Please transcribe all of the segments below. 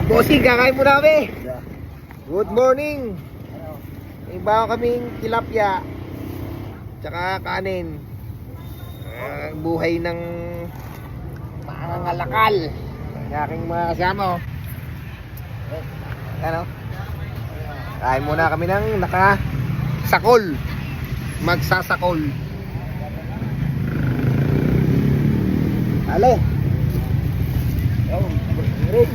Bossing, kakain muna kami. Good morning. May bago kaming tilapia tsaka kanin. Buhay ng mangangalakal. Ang aking mga kasama, oh. Ano? Kain muna kami ng nakasakol. Magsasakol. Ale. Okay.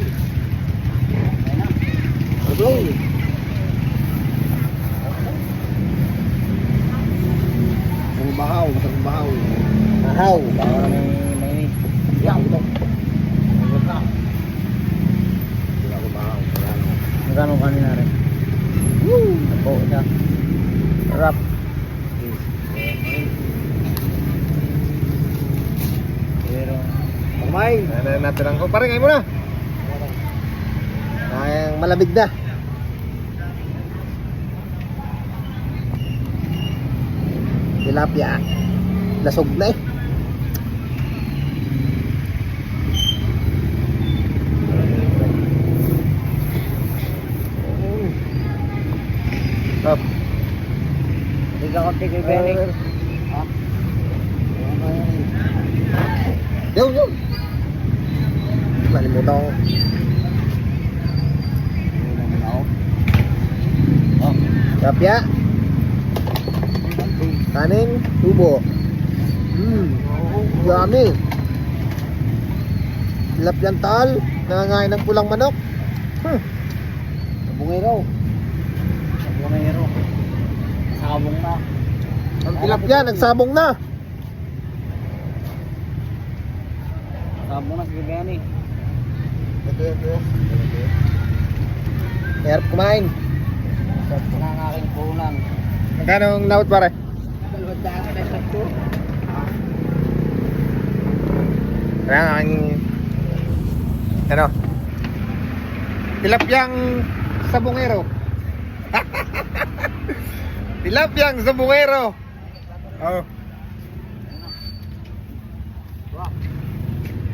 Bahaw, masarap bahaw. Bahaw, bahaw na may yaw ito. Hindi ako bahaw. Magkano kanina rin? Woo! Napo siya. Sarap. Pero kumain. Natin lang ko. Pare, ngayon muna. Ang malamig na. Tilapia. Lasog na eh. Stop. Hindi ka konti kay Benny. Yun. Malimutan ko. Tilapia. Kanin, tubo. Yummy. Tilapia tal, nangangain ng pulang manok. Sabungero. Sabong na. Ang tilapia, nagsabong na. Sabong na si Benny. Ito. Hirap kumain. Sarap na ang aking punan. Magkano ang laot pare? 200 na ito. Kaya ang ano? Tilapyang sabungero. Tilapyang sabungero. Oh.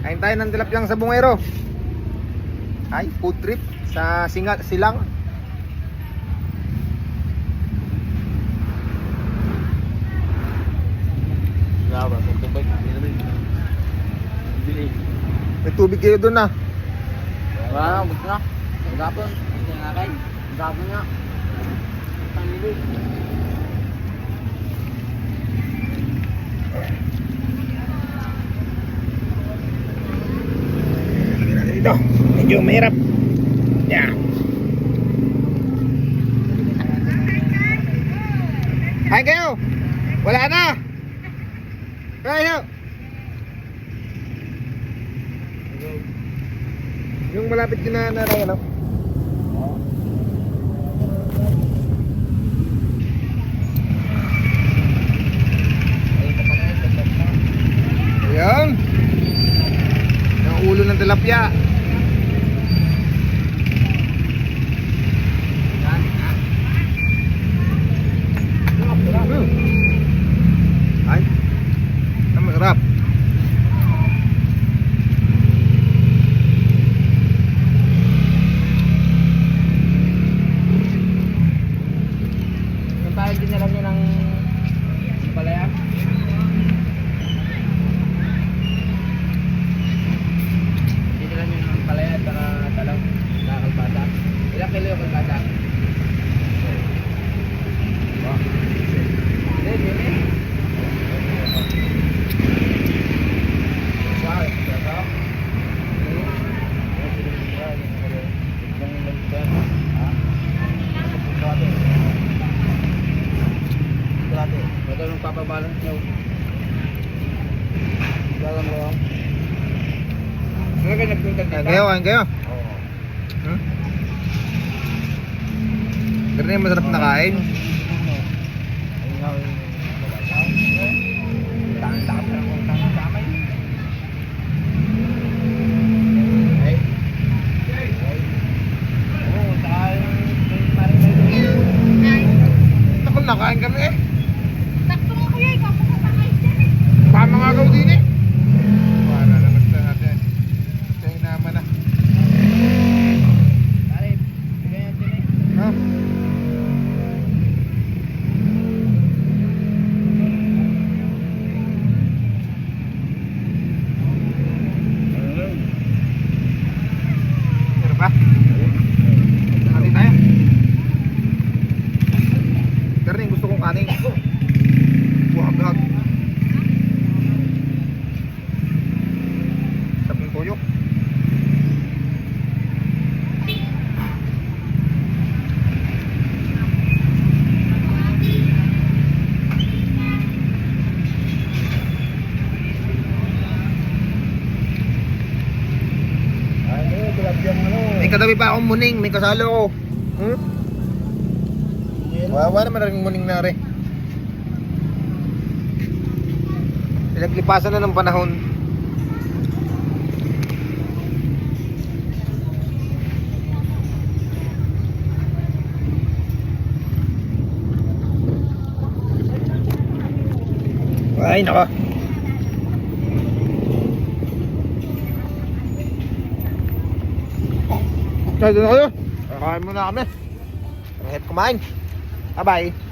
Kain tayo ng tilapyang sabungero. Ay, food trip sa Silang. May tubig kayo doon na. Wala, gusto na. Magapon. Hindi nga kain. Magapon nga. Pangilid. Dito. Medyo mahirap. Yan. Kain kayo. Wala na. Kayo. Yung malapit yun na ano? Ayan. Yung ulo ng tilapia. Ay, ang masarap. Dinalan nyo ng palaya. Dinalan nyo ng palaya at saka talaw na kalbata. Ilang kilo yung kalbata? Ito yung papabalance nyo. Dalam mo. Talaga nagpunta dito? Kain kayo? Oo. Pero yung masarap na kain. Takap na kung tamay. Oo, saka yung maring nakain kami eh. Paano nga gawin din eh? Wala na basta natin. Kaya naman na. May katabi pa akong muning, may kasalo ko. Hmm? Wawa naman rin muning na rin. Pinaglipasan na ng panahon. Ay, nako. Kaya doon na kayo. Kakain muna kami. Mahirap kumain. Bye-bye.